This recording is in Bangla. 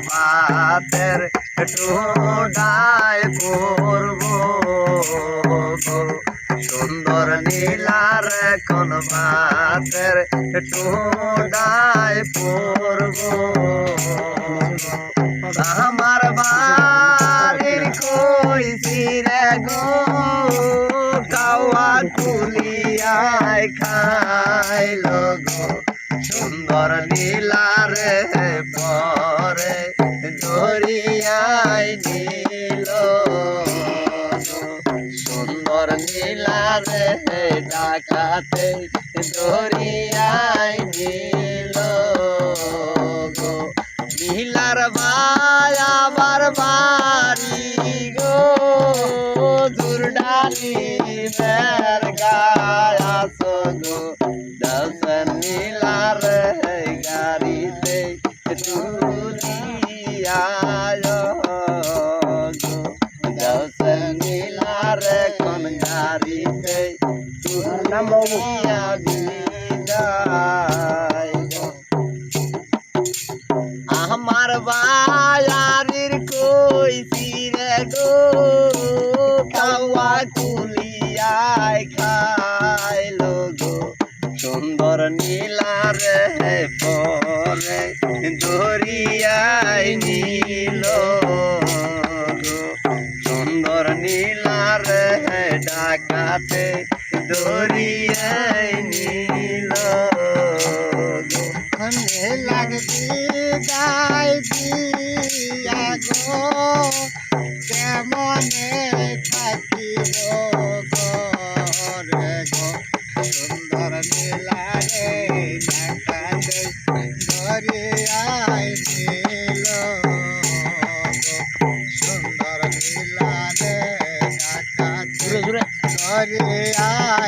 ভাতের টুডায় পূর্ব সুন্দর নীলার এখন ভাতের টুডায় পূর্ব আমার বাড়ির কইছি রে গো কাওয়া কুলিয়ায় খাইল গো সুন্দর নীলারে পরে দরিয়ায় নীল সুন্দর নীলারে ডাকাতে দরিয়ায় নীল গো নীলার ভাই আমার বাড়ি গো দুর্ডালি মের গায়াস গো দর্শন নীলার গাড়িতে তুলিয়া গো দর্শন নীলার কোন গাড়িতে তুলিয়া বিদায় গো আমার বায়ারির কইছি রে গো কাওয়া কুলিয়ায় খাইলো গো সুন্দর নীলারে পরে দরিয়ায় নীল গো সুন্দর নীলারে ডাকাতে দরিয়ায় নীল গো মনে লাগছি গাই দিয়া গো কেমনে থাকিব ঘরে গো সুন্দর নীলারে ডাকাতে দরিয়ায় নীল গো সুন্দর নীলারে ডাকাতে দরিয়ায়